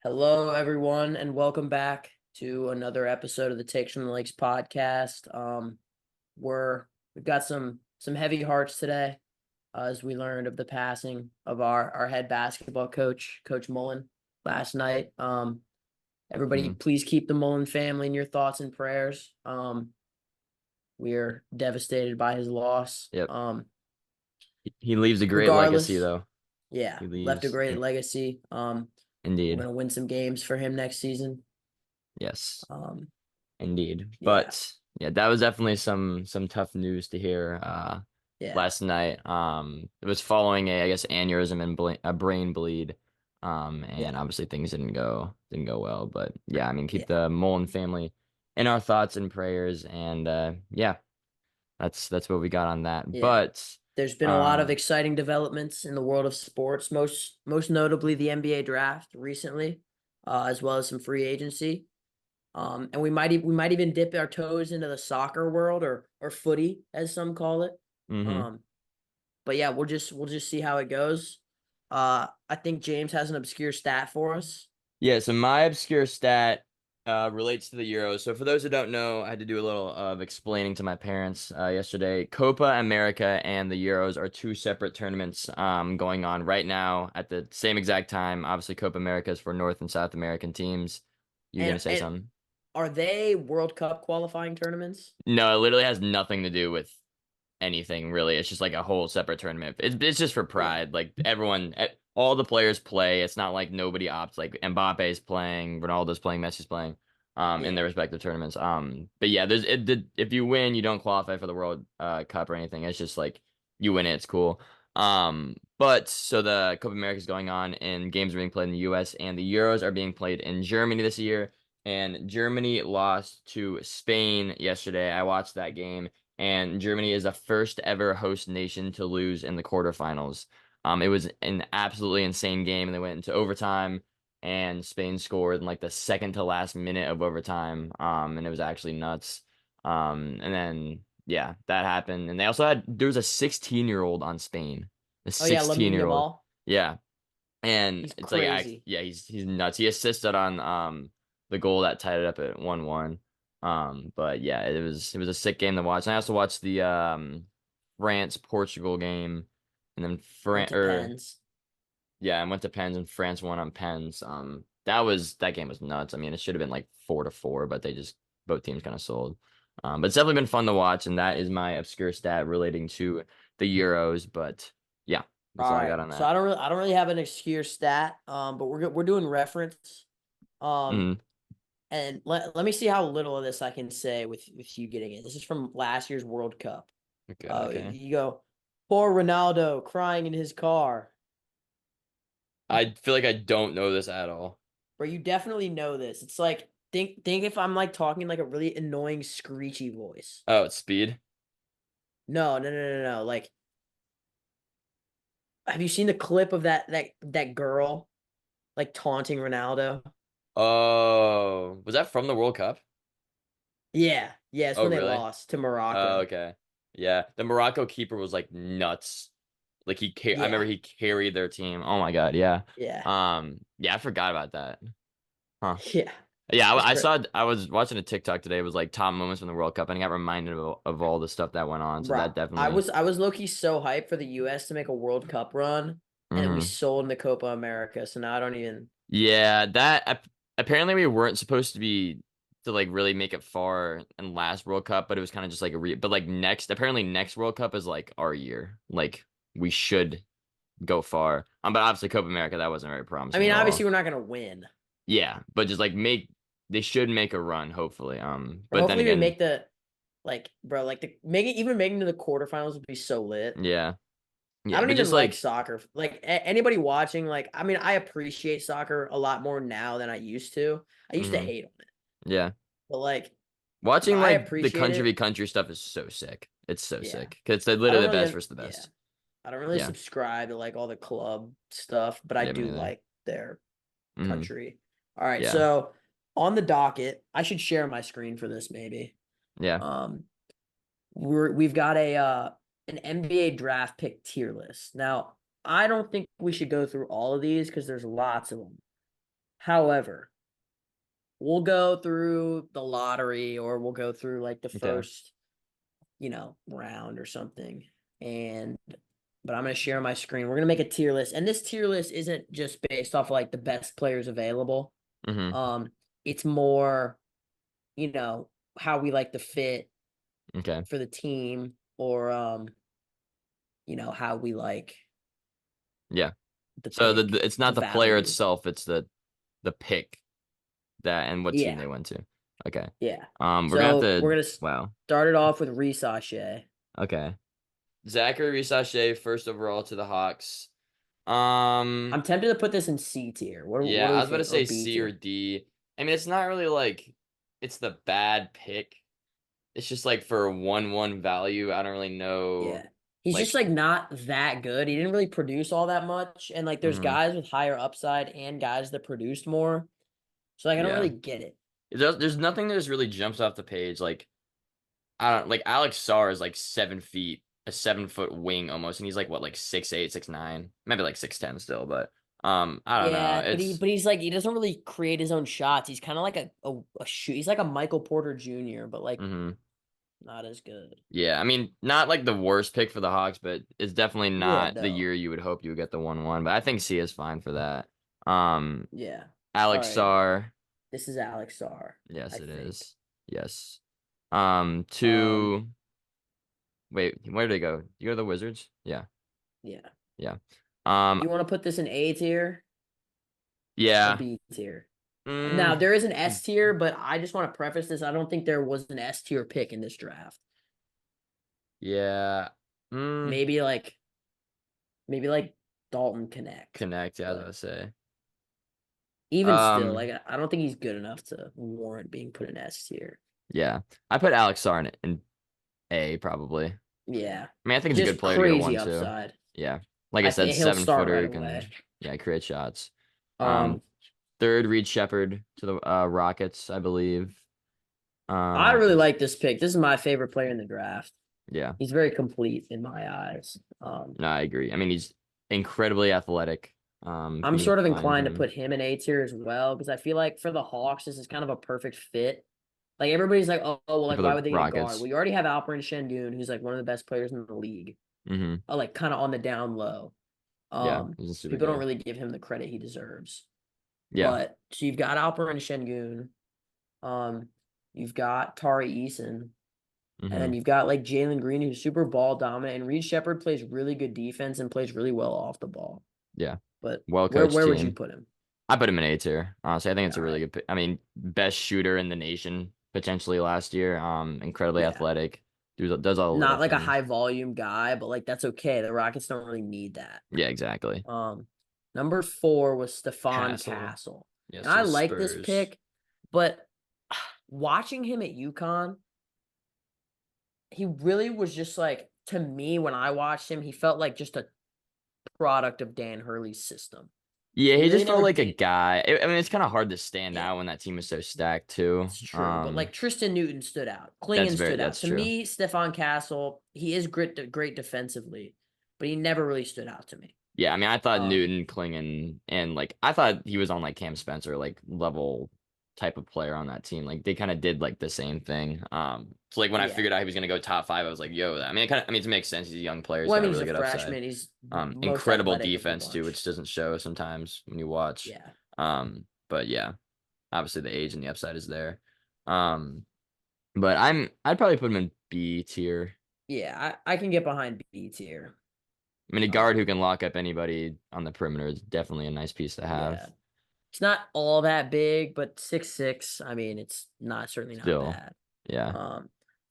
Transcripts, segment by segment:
Hello, everyone, and welcome back to another episode of the Takes from the Lakes podcast. We've got some heavy hearts today, as we learned of the passing of our head basketball coach, Coach Mullen, last night. Everybody, Mhm. please keep the Mullen family in your thoughts and prayers. We are devastated by his loss. Yep. He leaves a great legacy, Regardless, though. yeah, He left a leaves. great legacy. We're Indeed. gonna win some games for him next season. Yes, Um, indeed. yeah, But yeah, that was definitely some tough news to hear yeah. last night. It was following a, I guess, aneurysm and a brain bleed. And Yeah, obviously things didn't go well. But yeah, I mean, keep yeah, the Mullen family in our thoughts and prayers. And yeah, that's what we got on that. yeah. But There's been a lot of um, exciting developments in the world of sports, most notably the NBA draft recently, as well as some free agency. And we might even dip our toes into the soccer world or footy, as some call it. mhm. Um, but yeah, we'll just see how it goes. I think James has an obscure stat for us. Yeah, so my obscure stat relates to the Euros. So for those who don't know, I had to do a little of explaining to my parents yesterday. Copa America and the Euros are two separate tournaments going on right now at the same exact time. Obviously, Copa America is for North and South American teams. You're And gonna say and something? are they World Cup qualifying tournaments? No, it literally has nothing to do with anything really. It's just like a whole separate tournament. It's just for Yeah, pride. Like all the players play. It's not like nobody opts. Like Mbappe's playing, Ronaldo's playing, Messi's playing, in their yeah. respective tournaments. But yeah, if you win, you don't qualify for the World Cup or anything. It's just like you win it, it's cool. But so the Copa America is going on, and games are being played in the U.S. and the Euros are being played in Germany this year. And Germany lost to Spain yesterday. I watched that game and Germany is the first ever host nation to lose in the quarterfinals. It was an absolutely insane game, and they went into overtime, and Spain scored in like the second to last minute of overtime. And it was actually nuts. And then yeah, that happened, and they also had there was a 16-year-old on Spain, a Oh yeah, Lamine 16-year-old, Yamal. yeah, and He's it's like crazy. yeah, he's nuts. He assisted on the goal that tied it up at 1-1. But yeah, it was a sick game to watch. And I also watched the France Portugal game, and then Went France to or Pens. yeah, I went to Pens and France won on Pens. That game was nuts. I mean, it should have been like 4-4, but they just both teams kind of sold. But it's definitely been fun to watch, and that is my obscure stat relating to the Euros. But yeah, that's All all I right. got on So that. I don't really have an obscure stat. But we're doing reference. Um, Hmm. and let me see how little of this I can say with you getting it. This is from last year's World Cup. Okay, okay. You go, poor Ronaldo crying in his car. I feel like I don't know this at all. Bro, you definitely know this. It's like think if I'm like talking like a really annoying screechy voice. Oh, it's Speed. No, no, no, no, no. Like, have you seen the clip of that girl like taunting Ronaldo? Oh, was that from the World Cup? Yeah, yeah, it's Oh, when they really? lost to Oh, Morocco. okay. Yeah, the Morocco keeper was like nuts. Like I remember Yeah, he carried their team. Oh my God, yeah. yeah, Yeah, I forgot about that. Huh. yeah. Yeah, That's I crazy. saw I was watching a TikTok today. It was like top moments from the World Cup, and I got reminded of all the stuff that went on. So Right. that I definitely. was I was low-key so hyped for the US to make a World Cup run, and then we Hmm. sold in the Copa America. So now I don't even. Yeah, apparently we weren't supposed to be to like really make it far in last World Cup, but it was kind of just like but like next World Cup is like our year. Like we should go far. But obviously Copa America that wasn't very I promising mean, at obviously all. we're not gonna win, Yeah, but just like they should make a run hopefully. or But then hopefully we again, make the like, bro, like the make it even making to the quarterfinals would be so lit. yeah. I Yeah, don't but even just like like soccer. Like anybody watching, like I mean, I appreciate soccer a lot more now than I used to. I used to mhm, hate on it, yeah. but like, bro, Watching I like the appreciate country v it. country stuff is so sick. It's so Yeah, sick. 'Cause it's I literally don't the really, best versus the yeah, best. I don't really Yeah. subscribe to like all the club stuff, but I Yeah, me do neither. like their Hmm. country. All right, Yeah. so on the docket, I should share my screen for this maybe. Yeah. Um, we've got a an NBA draft pick tier list. Now, I don't think we should go through all of these because there's lots of them. However, we'll go through the lottery or we'll go through like the Okay. first, round or something. But I'm going to share my screen. We're going to make a tier list. And this tier list isn't just based off like the best players available. Mm-hmm. It's more, how we like to fit Okay. for the team or how we like Yeah. the So pick, it's the not the player value. itself, it's the pick that and what team Yeah. they went to. Okay. Yeah. We're gonna have So we're to. gonna Wow. start it off with Reese Sachet. Okay. Zachary Risachet, first overall to the Hawks. I'm tempted to put this in C tier. What Yeah, do I we was about to think? Or say B C or tier? D. I mean, it's not really like it's the bad pick. It's just like for 1-1 value. I don't really know. Yeah. He's just Like, like not that good. He didn't really produce all that much. And like there's mhm, guys with higher upside and guys that produced more. So like I don't yeah. really get it. There's nothing that just really jumps off the page. Like, I don't like Alex Sarr is like 7 feet, a 7 foot wing almost, and he's like what, like 6'8", 6'9", maybe like 6'10" still, but I don't know. Yeah, but he's like he doesn't really create his own shots. He's kind of like a shoot. He's like a Michael Porter Jr., but like Mhm. not as good. Yeah, I mean, not like the worst pick for the Hawks, but it's definitely Yeah, not the no. year you would hope you would get the 1-1. But I think C is fine for that. Um, Yeah. All Alex right. Sarr, This is Alex Sarr, yes, I it think. is. Yes. Um, To wait, where did they go? You go to the Wizards? Yeah, yeah. yeah. Do you want to put this in A tier or Yeah. B tier? Now Mm, there is an S tier, but I just want to preface this. I don't think there was an S tier pick in this draft. yeah. Mm, Maybe like Dalton Connect, Connect. Yeah, I was but about to say. even still, Um, like I don't think he's good enough to warrant being put in S tier. yeah. I put Alex Sarr in A probably. I Yeah, mean, I think he's a good just player to go crazy 1-2. upside. Yeah. Like I I said, think he'll seven start footer right who away. can, yeah, create shots. Um, Um, third Reed Shepard to the Rockets, I believe. I really Is like this pick. This is my favorite player in the draft. yeah. He's very complete in my eyes. No, I agree. I mean, he's incredibly athletic. If I'm you can sort of find inclined to him put him in A tier as well because I feel like for the Hawks, this is kind of a perfect fit. Like everybody's like, well, for like why the would they get a guard? Rockets. Well, you already have Alperen Şengün, who's like one of the best players in the league, Mm-hmm. like kind of on the down low. Yeah, he's super People don't good. really give him the credit he deserves. Yeah. But so you've got Alperen Şengün, you've got Tari Eason, and Mm-hmm. then you've got like Jalen Green, who's super ball dominant, and Reed Shepard plays really good defense and plays really well off the ball. Yeah. But Well where coached where would you team. put him? I put him in A tier. Honestly, I think it's a All really right. good pick. I mean, best shooter in the nation potentially last year. Incredibly Yeah. athletic. Does all the little Not like a things. high volume guy, but like that's okay. The Rockets don't really need that. Yeah, exactly. Um, Number 4 was Stephon Castle. Castle. Yes, And to I the like this Spurs. pick, but watching him at UConn, he really was just like to me when I watched him, he felt like just a product of Dan Hurley's system. Yeah, He he really just felt never like a did. guy. I mean, it's kind of hard to stand Yeah, out when that team is so stacked too. it's true. But like Tristan Newton stood out. That's Klingon very stood out. that's To true. me, Stephon Castle, he is great defensively, but he never really stood out to me. Yeah, I mean, I thought Um, Newton, Klingon, and like I thought he was on like Cam Spencer like level type of player on that team. Like they kind of did like the same thing. So like when I yeah. figured out he was gonna go top five, I was like, yo, I mean, I mean, it makes sense. He's a young player. He's Well, I got a mean, he's really a good upside. freshman. He's most Incredible athletic of the defense too, bunch. which doesn't show sometimes when you watch. Yeah. But yeah, obviously the age and the upside is there. Um, but I'd probably put him in B tier. Yeah, I can get behind B tier. I mean, a guard who Um, can lock up anybody on the perimeter is definitely a nice piece to have. yeah. It's not all that big, but 6'6", I mean, it's not certainly not Still, bad. yeah. All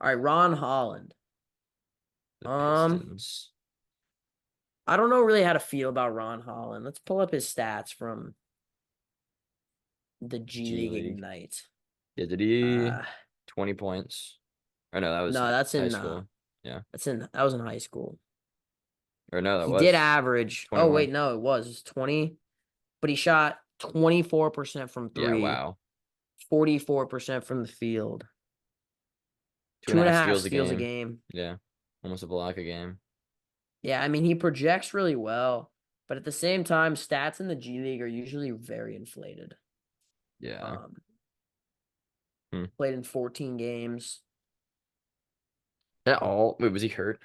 right, Ron Holland. The Um, Pistons. I don't know really how to feel about Ron Holland. Let's pull up his stats from the G G League League. Ignite. Yeah, did he Uh, 20 points? Or no, that was no, high school. Yeah. that was in high school. Or no, that He did was average. Oh 21. wait, no, it was 20, but he shot 24% from Yeah, 3, wow. 44% from the field, Two and two a and a half half steals a steals a game. game. Yeah. Almost a block a game. Yeah, I mean, he projects really well, but at the same time, stats in the G League are usually very inflated. Yeah. Um, Hmm. played in 14 games. That all? Wait, was he hurt?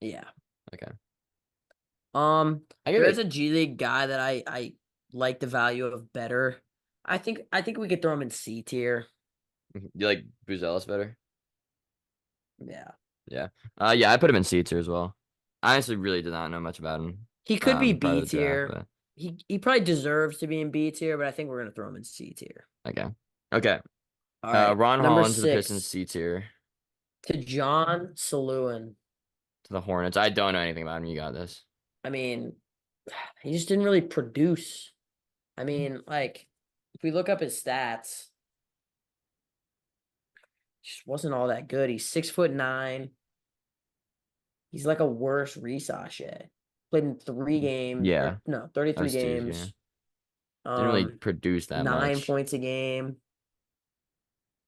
Yeah. Okay. I give There is it. a G League guy that I like the value of better. I think we could throw him in C tier. You like Buzelis better? Yeah. Yeah. Yeah, I put him in C tier as well. I honestly really did not know much about him He could be prior to B the draft, tier. but He probably deserves to be in B tier, but I think we're gonna throw him in C tier. okay. Okay. All right. Ron Number Holland to the Pistons 6 C tier to John Saluin. to the Hornets. I don't know anything about him. You got this. I mean, he just didn't really produce. I mean, like, if we look up his stats, just wasn't all that good. He's 6'9". He's like a worse Sachet. Played in 3 games or Yeah, no, that 33 was two. Yeah, games. didn't really Um, produce that 9 much. points a game.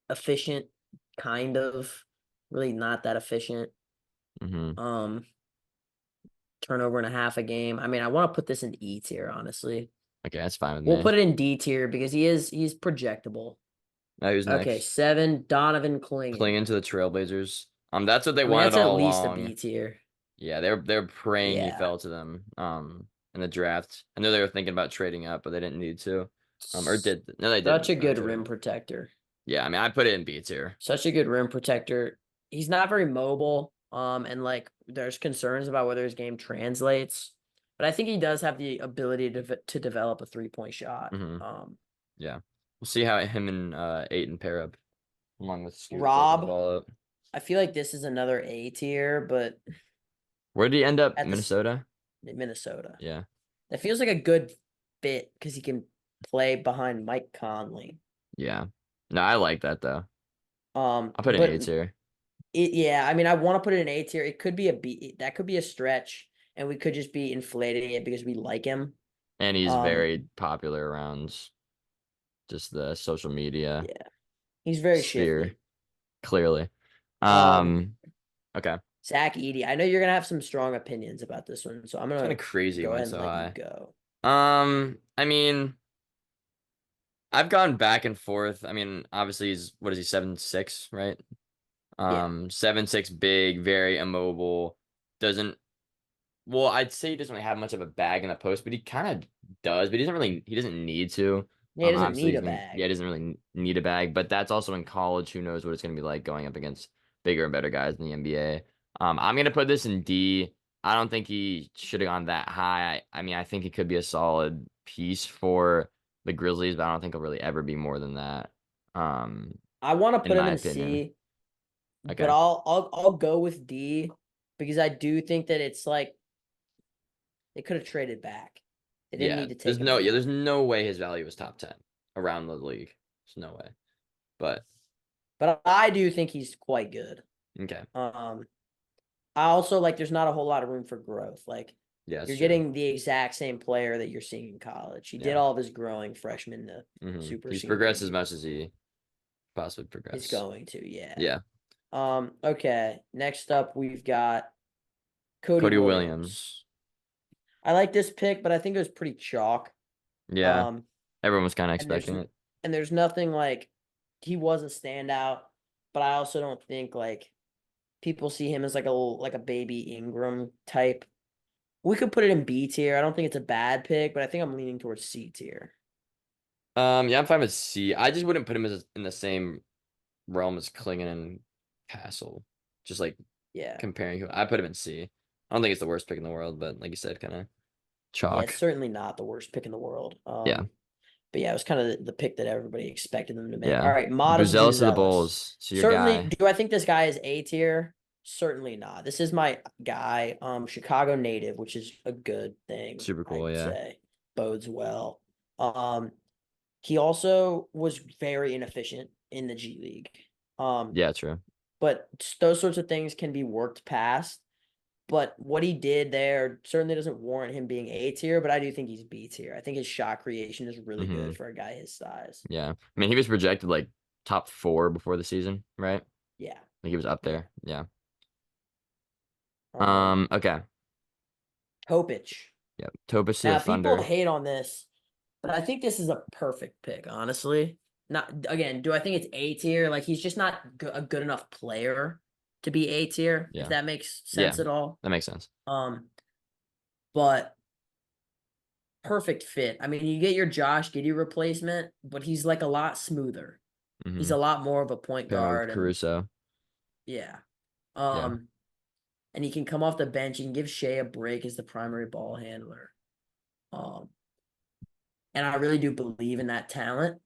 Efficient, kind of. Really not that efficient. Hmm. Um, turnover and a half a game. I mean, I want to put this in E tier, honestly. Okay, that's fine with We'll me. put it in D tier because he's projectable. Now who's Okay, next? 7, Donovan Clingan. Clinging to the Trailblazers. That's what they I mean, wanted that's at all least a along. B tier. Yeah, they're praying he Yeah. fell to them in the draft. I know they were thinking about trading up, but they didn't need to. Or did no, they Such didn't a really good trade rim up. protector. Yeah, I mean, I put it in B tier. Such a good rim protector. He's not very mobile. And like there's concerns about whether his game translates. But I think he does have the ability to develop a 3-point shot. Hmm. Yeah, we'll see how him and Aiton pair up along with Scoot taking the Rob, ball up. I feel like this is another A tier, but Where did he end up? at this Minnesota. Minnesota. Yeah, That feels like a good fit because he can play behind Mike Conley. yeah. No, I like that though. I'll put in But A tier, yeah, I mean, I want to put it in A tier. It could be a B. That could be a stretch, and we could just be inflating it because we like him. and he's Um, very popular around just the social media yeah, he's very sphere. shifty. Clearly. Um, Um. Okay. Zach Edey. I know you're gonna have some strong opinions about this one, so I'm It's kind gonna of crazy he go went ahead and so let you high. go. I mean, I've gone back and forth. I mean, obviously he's what is he, 7'6", right? Yeah, 7'6", big, very immobile. Doesn't well, I'd say he doesn't really have much of a bag in the post, but he kind of does, but he doesn't need to. yeah, he doesn't Obviously need he's a gonna yeah, bag. he doesn't really need a bag, but that's also in college. Who knows what it's gonna be like going up against bigger and better guys in the NBA. I'm gonna put this in D. I don't think he should have gone that high. I mean, I think he could be a solid piece for the Grizzlies, but I don't think he'll really ever be more than that. Um, I want to in put him my in opinion. C, but Okay. I'll go with D because I do think that it's like they could have traded back. They didn't Yeah. need to take him There's down. no way his value is top 10 around the league. There's no way. But But I do think he's quite good. okay. Um, I also like there's not a whole lot of room for growth. Like Yeah, that's you're true. getting the exact same player that you're seeing in college. He did Yeah. all of his growing freshman to super He's senior progressed as year. much as he possibly He's progress. going to, yeah. Yeah. Okay. Next up we've got Cody Cody Williams. Williams. I like this pick, but I think it was pretty chalk. Yeah. Um, Everyone was kind of and there's expecting it. and there's nothing like he was a standout, but I also don't think like people see him as like a baby Ingram type. We could put it in B tier. I don't think it's a bad pick, but I think I'm leaning towards C tier. Yeah, I'm fine with C. I just wouldn't put him as in the same realm as Klingon and Castle. Just like Yeah. comparing who I put him in C. I don't think it's the worst pick in the world, but like you said, kind of Yeah, it's chalk. certainly not the worst pick in the world. Yeah. But yeah, it was kind of the pick that everybody expected them to make. All Yeah. right, Modest Buzelis to the Buzelis. Bulls. So your Certainly, guy. do I think this guy is A tier? Certainly not. This is my guy, Chicago native, which is a good thing, Super cool, I'd yeah. say. Bodes well. He also was very inefficient in the G League. Yeah, true. But those sorts of things can be worked past. But what he did there certainly doesn't warrant him being A tier, but I do think he's B tier. I think his shot creation is really Hmm. good for a guy his size. Yeah. I mean, he was projected like top 4 before the season, right? Yeah. Like he was up Yeah. there. Yeah. Um, Okay. Kopich. Yep. Topus to the Now people Thunder. hate on this, But I think this is a perfect pick, honestly. Not again, do I think it's A tier? Like he's just not a good enough player to be A tier, if Yeah. that makes Yeah. sense at all. That makes sense. Um, but perfect fit. I mean, you get your Josh Giddey replacement, but he's like a lot smoother. He's Mm-hmm. a lot more of a point Pairing with guard, and Caruso. yeah. Yeah. Um, and he can come off the bench. He can give Shea a break as the primary ball handler. Um, and I really do believe in that talent.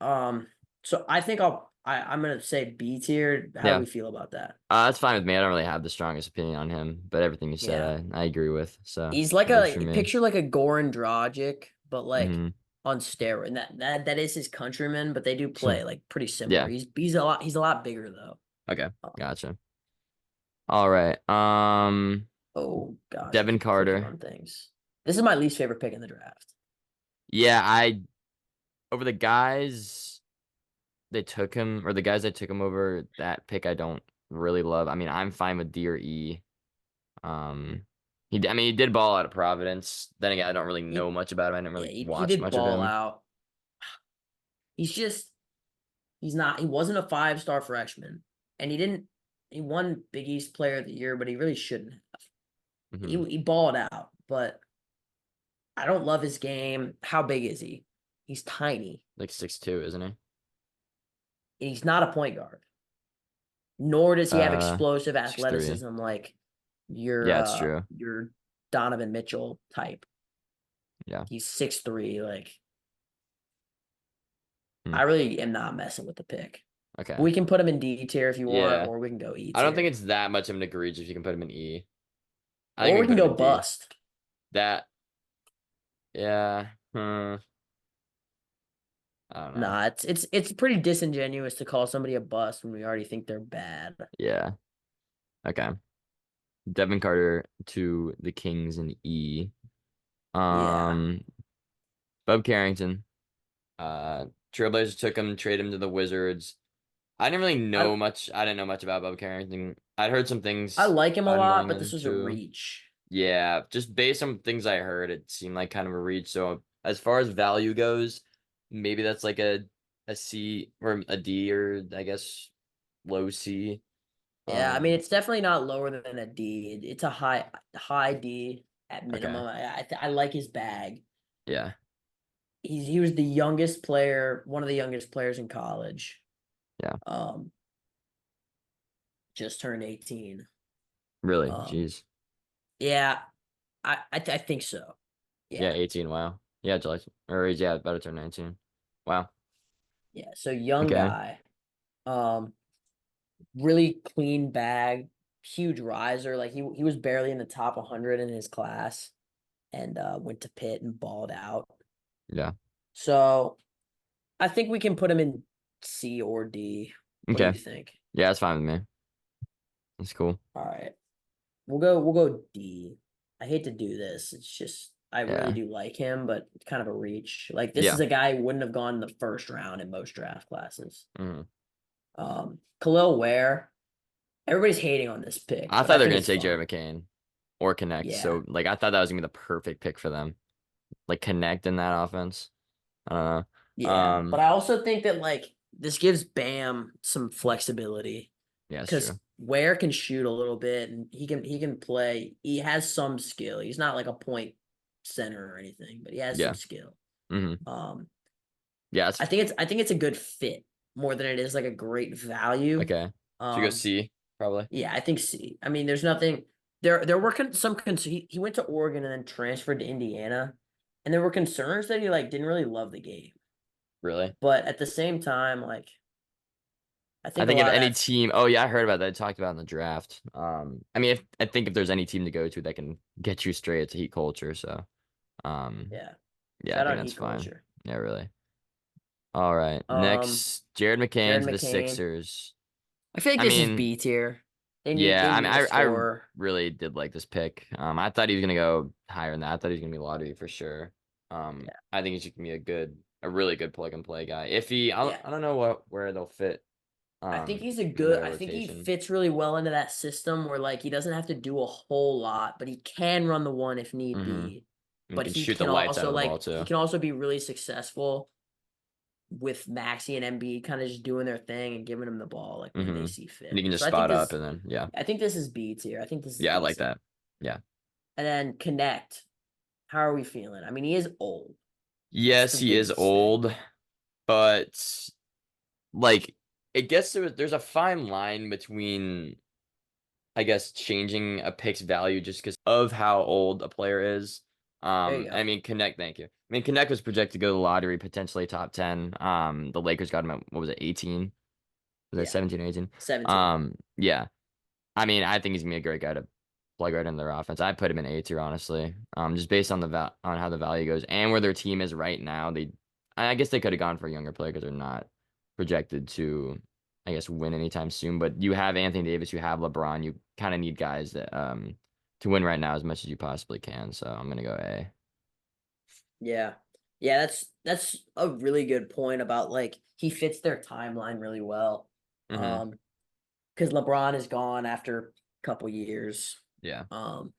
Um, so I think I'm gonna say B tier. How do Yeah. we feel about that? That's fine with me. I don't really have the strongest opinion on him, but everything you Yeah. said, I agree with. So He's like works for a me. picture like a Goran Dragic, but like Mm-hmm. on steroid. And that is his countryman, but they do play like pretty similar. Yeah. He's a lot bigger though. Okay. Um, Gotcha. All right. oh gosh, I Devin keep clicking Carter. on things. This is my least favorite pick in the draft. Yeah, over the guys they took him, or the guys that took him over that pick, I don't really love. I mean, I'm fine with D or E. Um, I mean, he did ball out of Providence. Then again, I don't really He know much about him. I didn't Yeah, really he watch did much of ball him. out. He's just he wasn't a 5-star freshman. And he won Big East Player of the Year, but he really shouldn't have. Hmm. He balled out, but I don't love his game. How big is he? He's tiny. Like 6'2", isn't he? And he's not a point guard. Nor does he have Uh, explosive 6'3". athleticism like your Yeah, it's true. your Donovan Mitchell type. Yeah. He's 6'3". Like Hmm. I really am not messing with the pick. Okay. We can put him in D tier if you want, Yeah. or we can go E I don't think tier. it's that much of an egregious if you can put him in E. I think Or we we can can put him go in D. bust. That, yeah. I don't know. Nah, it's pretty disingenuous to call somebody a bust when we already think they're bad. Yeah. Okay. Devin Carter to the Kings in E. Yeah. Um, Bub Carrington. Uh, Trailblazers took him, traded him to the Wizards. I didn't really I know much. I didn't know much about Bub Carrington. I'd heard some I things like him a about him lot, going but this was a into. reach. Yeah, just based on things I heard, it seemed like kind of a reach. So as far as value goes, maybe that's like a C or a D, or I guess low C. Yeah, I mean Um, it's definitely not lower than a D. It's a high D at okay. minimum. I like his bag. Yeah. He was the youngest player, one of the youngest players in college. Yeah. Um, just turned 18. Really? Um, Jeez. yeah, I think so. Yeah, Yeah, 18. Wow. Yeah, July, or yeah, about to turn 19. Wow. yeah. So young Okay. guy. Um, really clean bag, huge riser. Like he was barely in the top 100 in his class, and went to Pitt and balled out. Yeah. So I think we can put him in C or D. What do you Okay. think? Yeah, that's fine with me. That's cool. All right. We'll go D. I hate to do this. It's just I really Yeah. do like him, but it's kind of a reach. Like this is Yeah. a guy who wouldn't have gone in the first round in most draft classes. Mhm. Khalil Ware, everybody's hating on this pick, I but thought I they were think gonna it's take fun. Jared McCain or Connect. Yeah. So like I thought that was gonna be the perfect pick for them. Like Connect in that offense. I don't know. Yeah. But I also think that like this gives Bam some flexibility Yeah, that's because true. Ware can shoot a little bit and he can play. He has some skill. He's not like a point center or anything, but he has some Yeah. skill. Hmm. Um, Yeah, that's I think it's a good fit more than it is like a great value. okay. Should we go Um, C probably? yeah, I think C. I mean, there's nothing there were some he went to Oregon and then transferred to Indiana, and there were concerns that he like didn't really love the game. Really? But at the same time, like I I think a think if lot of any that's team, oh yeah, I heard about that. I talked about it in the draft. I mean, if I think if there's any team to go to that can get you straight to Heat culture, so um, yeah. yeah, I Shout think out that's Heat fine. culture. Yeah, really. All right, Um, next, Jared McCain Jared to the McCain. Sixers. I feel like I this is mean, B tier. yeah, They I mean, need a I scorer. really did like this pick. I thought he was gonna go higher than that. I thought he was gonna be lottery for sure. Yeah, I think he's gonna be a really good plug and play guy. If he, yeah. I don't know where they'll fit, in their I think he rotation. fits really well into that system where like he doesn't have to do a whole lot, but he can run the one if need Hmm. be. And he but can he shoot the can lights out also of the ball like he too. can also be really successful with Maxey and Embiid kind of just doing their thing and giving him the ball like when they And see he fit. can just So spot up and then yeah. I think this is B tier. I think this is Yeah, I like decent. that. Yeah. And then Connect. How are we feeling? I mean, he is old. That's Yes, the he is biggest thing. old, but like it gets to there's a fine line between I guess changing a pick's value just because of how old a player is. There you I go. mean Connect, thank you. I mean Connect was projected to go to the lottery, potentially top 10. The Lakers got him at what was it, 18? Was that Yeah. 17 or 18? 17. Yeah. I mean, I think he's gonna be a great guy to plug right into their offense. I put him in A tier, honestly. Just based on on how the value goes and where their team is right now. I guess they could have gone for a younger player because they're not projected to, I guess, win anytime soon. But you have Anthony Davis, you have LeBron. You kind of need guys that to win right now as much as you possibly can. So I'm gonna go A. Yeah. Yeah, that's a really good point about like he fits their timeline really well. Mm-hmm. Because LeBron is gone after a couple years. Yeah, Um,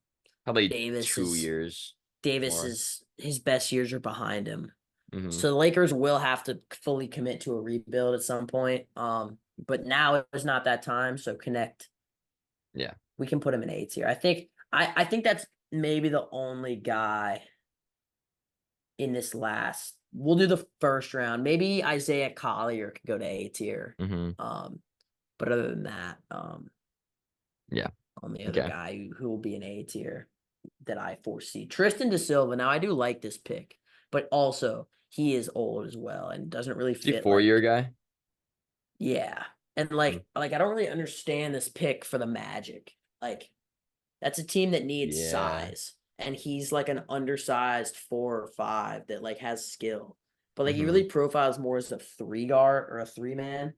probably Davis two is years Davis more. is his best years are behind him. Mm-hmm. So the Lakers will have to fully commit to a rebuild at some point. But now it's not that time. So Connect, Yeah. we can put him in A tier. I think that's maybe the only guy in this last. We'll do the first round. Maybe Isaiah Collier could go to A tier. Mm-hmm. Um, but other than that, Yeah. only other Okay. guy who will be an A tier that I foresee. Tristan Da Silva. Now I do like this pick, but also he is old as well and doesn't really Is he fit 4 year like guy? yeah. And like I don't really understand this pick for the Magic. Like that's a team that needs Yeah. size. And he's like an undersized 4 or 5 that like has skill. But like he Mm-hmm. really profiles more as a 3 guard or a 3 man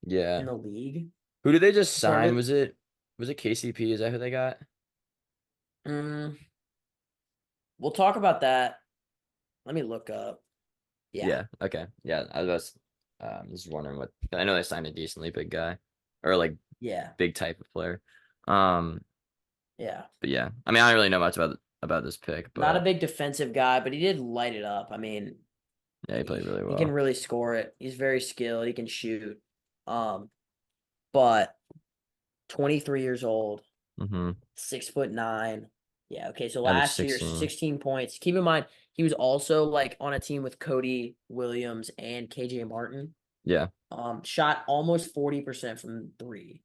in Yeah. the league. Who did they just So I sign? really Was it KCP? Is that who they got? mm, we'll talk about that. Let me look up. Yeah. Yeah. Okay. Yeah. I was just wondering what I know they signed a decently big guy or like Yeah. big type of player. Um, Yeah. but yeah. I mean, I don't really know much about this pick, Not a but big defensive guy, but he did light it up. I mean, yeah, he played really he can well. really score it. He's very skilled. He can shoot. Um, but 23 years old, Mm-hmm. 6'9". Yeah, okay. So Average last year, 16. 16 points. Keep in mind, he was also like on a team with Cody Williams and KJ Martin. Yeah. Shot almost 40% from three,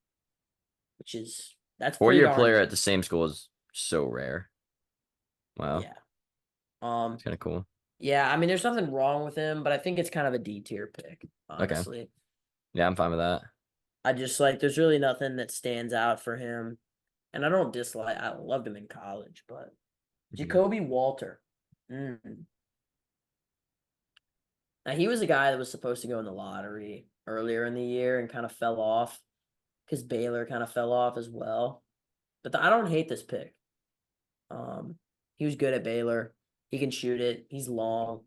which is that's pretty 4 year darn player good. at the same school is so rare. Wow. Yeah. Um, It's kind of cool. yeah, I mean, there's nothing wrong with him, but I think it's kind of a D tier pick, Okay. honestly. Yeah, I'm fine with that. I just like there's really nothing that stands out for him. And I don't dislike I loved him in college, but Mhm. Jacoby Walter. Mm. Now he was a guy that was supposed to go in the lottery earlier in the year and kind of fell off because Baylor kind of fell off as well. But I don't hate this pick. He was good at Baylor. He can shoot it. He's long,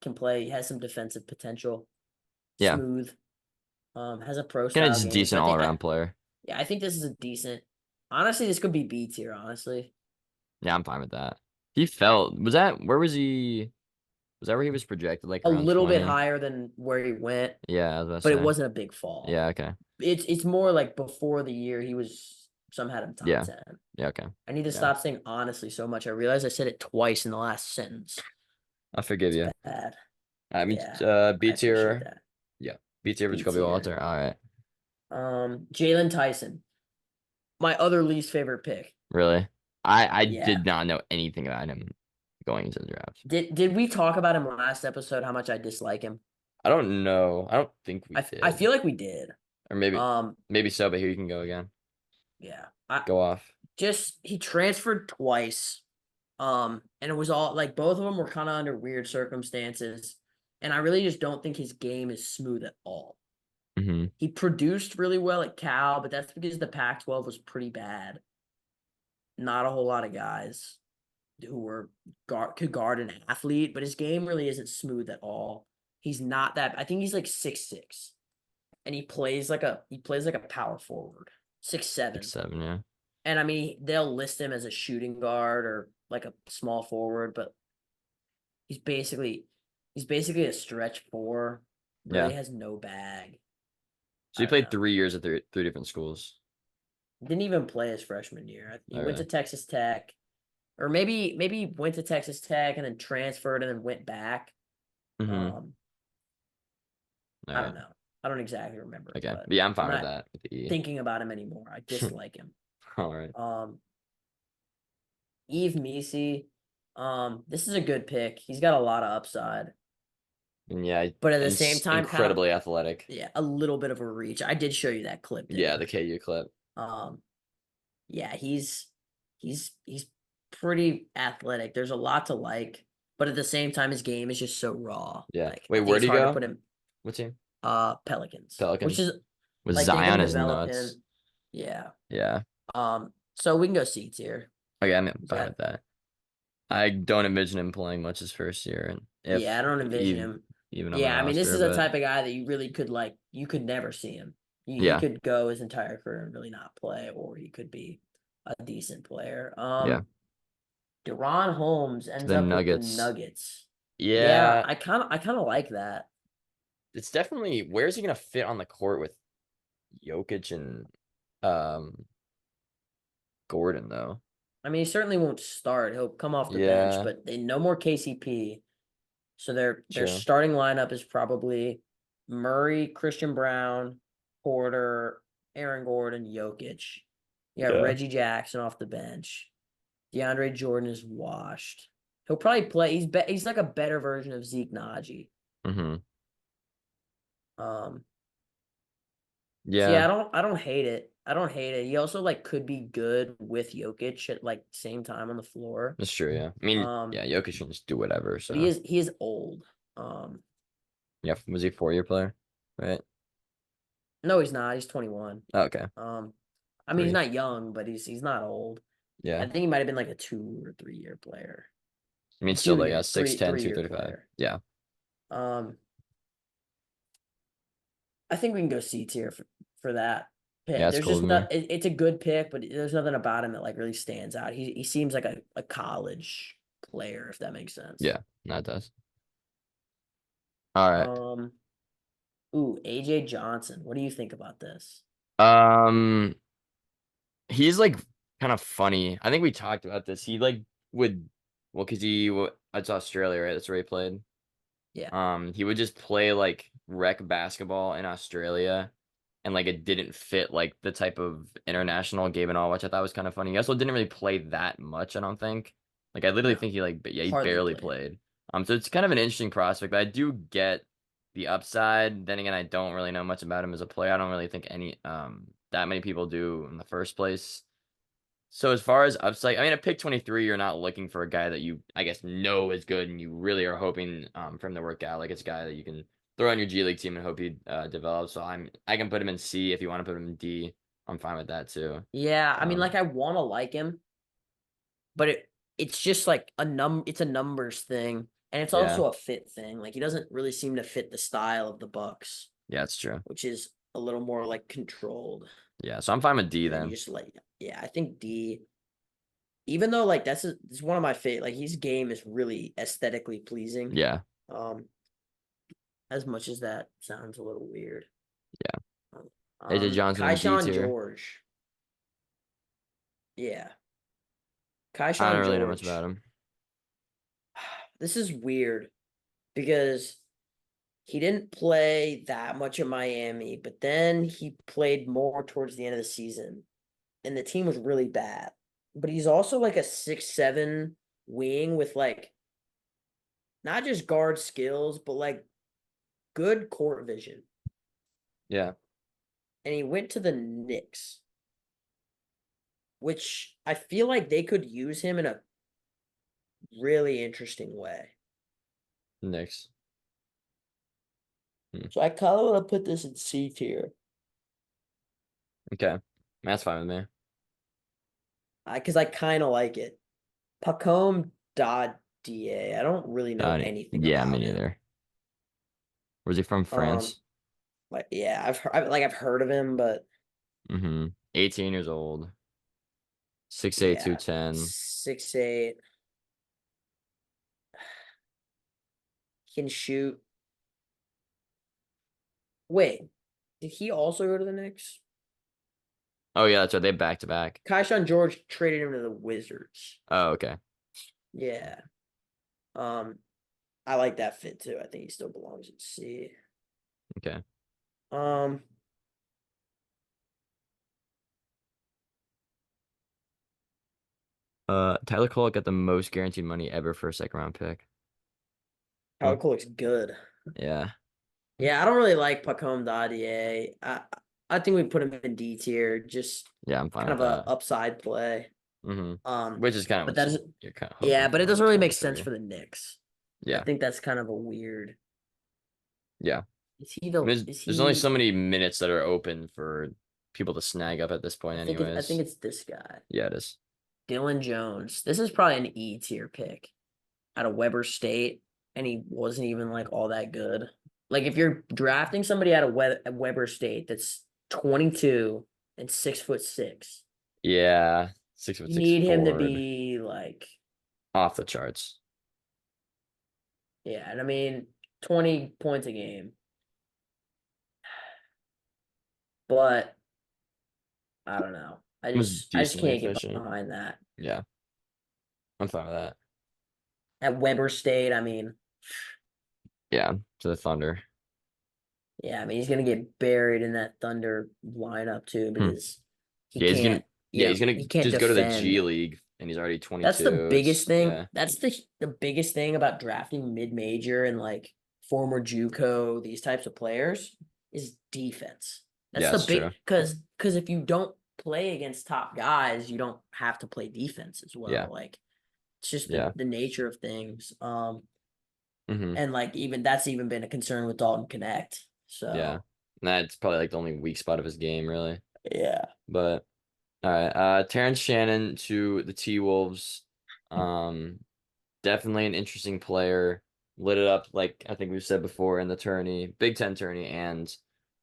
can play, he has some defensive potential, Yeah. smooth, has a pro Kind of style just a game. So decent I all think around player. I think this is a decent. Honestly, this could be B tier, honestly. Yeah, I'm fine with that. He felt was that where was he? Was that where he was projected? Like A around little bit 20? higher than where he went, Yeah, I was about to but it say. wasn't a big fall. Yeah, okay. It's more like before the year he was some had him top Yeah. 10. Yeah, okay. I need to Yeah. stop saying honestly so much. I realized I said it twice in the last sentence. I forgive It's you. bad. I mean Yeah. B I appreciate tier. that. Yeah. B tier for B Jacoby tier. Walter. All right. Jalen Tyson. My other least favorite pick. Really? I Yeah. did not know anything about him going into the draft. Did we talk about him last episode how much I dislike him? I don't know. I don't think we I did. feel like we did. Or maybe Um maybe so, but here you can go again. yeah. I Go off. just he transferred twice. And it was all like both of them were kind of under weird circumstances. And I really just don't think his game is smooth at all. Hmm. He produced really well at Cal, but that's because the Pac-12 was pretty bad. Not a whole lot of guys who could guard an athlete, but his game really isn't smooth at all. He's not that. I think he's like 6'6", and he plays like a power forward, 6'7". 6'7", yeah. And I mean, they'll list him as a shooting guard or like a small forward, but he's basically a stretch four. Really Yeah. has no bag. So I he don't played know. 3 years at three different schools. Didn't even play his freshman year. He Oh, went to really? Texas Tech, or maybe he went to Texas Tech and then transferred and then went back. Mm-hmm. Um, All I right. don't know. I don't exactly remember, Okay. but But yeah, I'm I'm fine with not that with the E. thinking about him anymore. I dislike him. All right. Um, Eve Misi. This is a good pick. He's got a lot of upside, And yeah, but at the and same time, kind of incredibly athletic. yeah, a little bit of a reach. I did show you that clip, didn't Yeah, I? the KU clip. Um, yeah, he's pretty athletic. There's a lot to like, but at the same time, his game is just so raw. Yeah. Like Wait, I think where'd it's he hard to go? put him What team? Pelicans, which Pelicans. is With like they can Zion is develop nuts. him. Yeah. Yeah. So we can go C tier, Okay, I'm Is fine that with that. I don't envision him playing much his first year, and yeah, I if don't envision him. even on the Yeah, I mean this roster, is a but type of guy that you really could like you could never see him. He yeah, could go his entire career and really not play, or he could be a decent player. yeah. Deron Holmes To ends the up with the Nuggets. Nuggets. Yeah, Yeah, I kind of like that. it's definitely where's he gonna fit on the court with Jokic and um Gordon though? I mean, he certainly won't start. He'll come off the bench, Yeah, but they no more KCP. So their true. starting lineup is probably Murray, Christian Brown, Porter, Aaron Gordon, Jokic. You got Yeah. Reggie Jackson off the bench. DeAndre Jordan is washed. He'll probably play. He's like a better version of Zeke Naji. Mm-hmm. Um, so yeah, Yeah, I don't hate it. I don't hate it. He also like could be good with Jokic at like same time on the floor. that's true. Yeah, I mean, Um, yeah, Jokic can just do whatever. but So he is old. Um, yeah, was he a 4-year player? Right. no, he's not. He's 21. Oh, okay. Um, I mean he's 3. not young, but he's not old. I Yeah. think he might have been like a 2 or 3 year player. I mean, A still two like a year, three 6'10", 3 year 235. player. Yeah. Um, I think we can go C tier for that Yeah, pick. it's There's cool just with me. not. It's a good pick, but there's nothing about him that like really stands out. He seems like a college player, if that makes sense. Yeah, that does. All right. Um, ooh, AJ Johnson. What do you think about this? Um, he's like kind of funny. I think we talked about this. He like would, well, because it's Australia, right? That's where he played. Yeah, He would just play like rec basketball in Australia, and like it didn't fit like the type of international game and all, which I thought was kind of funny. He also didn't really play that much, I don't think. Like I literally no, think he like, but yeah, he hardly barely played. played. So it's kind of an interesting prospect, but I do get the upside. Then again, I don't really know much about him as a player. I don't really think any that many people do in the first place. So as far as upside, I mean, at pick 23, you're not looking for a guy that you, I guess, know is good, and you really are hoping for him to work out. Like it's a guy that you can throw on your G League team and hope he develops. So I can put him in C if you want to put him in D. I'm fine with that too. Yeah, I mean, Um, like I want to like him, but it's just like it's a numbers thing, and it's yeah, also a fit thing. Like he doesn't really seem to fit the style of the Bucks, yeah, it's true. which is a little more like controlled. Yeah, so I'm fine with D And then you then. just like yeah, I think D. Even though like it's one of my favorite. Like his game is really aesthetically pleasing. Yeah, Um, as much as that sounds a little weird. yeah. AJ Johnson in D Kaishawn tier. George. Yeah, I don't Kaishawn really know much about George. him. This is weird because he didn't play that much in Miami, but then he played more towards the end of the season, and the team was really bad. But he's also like a 6'7" wing with like not just guard skills, but like good court vision. Yeah, And he went to the Knicks, which I feel like they could use him in a really interesting way. Knicks. So I kind of want to put this in C tier Okay, that's fine with me. because I kind of like it. Pacome Da. I don't really know anything Yeah, me about him. neither. Was he from Um, France? like yeah, I've heard of him, but 18 years old. 6'8", yeah, 210. 6'8". can shoot. Wait, did he also go to the Knicks? Oh yeah, that's right. They back to back. Kaishan George traded him to the Wizards. Oh, okay. Yeah. Um, I like that fit too. I think he still belongs at C. Okay. Um, Tyler Cole got the most guaranteed money ever for a second round pick. Tyler Cole looks good. Yeah. Yeah, I don't really like Pacom Dadier. I think we put him in D tier, just Yeah, I'm fine kind with of a that. upside play. Which is kind of But what that is you're kind of hoping yeah, but it for in doesn't really make sense 23. for the Knicks. I Yeah. think that's kind of a weird. Yeah. Is There's only so he? many minutes that are open for people to snag up at this point, I think anyways. it's this guy, Yeah, it is. Dylan Jones. This is probably an E tier pick out of Weber State, and he wasn't even like all that good. Like if you're drafting somebody out of Weber State that's 22 and 6'6", Yeah. Six foot you six need him to forward. be like, Off the charts. yeah, and I mean 20 points a game, but I don't know. It was I just decently can't get efficient. behind that. Yeah. I'm fine with that. At Weber State, I mean, Yeah. To the Thunder. yeah, I mean he's gonna get buried in that Thunder lineup too Hmm. because he Yeah, he's gonna can't, yeah, he's gonna he can't just go to the defend. G League and he's already That's the 22. biggest It's thing. yeah. That's the biggest thing about drafting mid-major and like former JUCO, these types of players is defense. That's Yeah, the it's big true. because if you don't play against top guys, you don't have to play defense as Yeah. well. Like it's just Yeah. the nature of things. hmm And like even that's even been a concern with Dalton Connect. Yeah. So That's probably like the only weak spot of his game, really. yeah. But all right. Terrence Shannon to the T-Wolves. Um, Definitely an interesting player. Lit it up like I think we've said before in the tourney, Big Ten tourney, and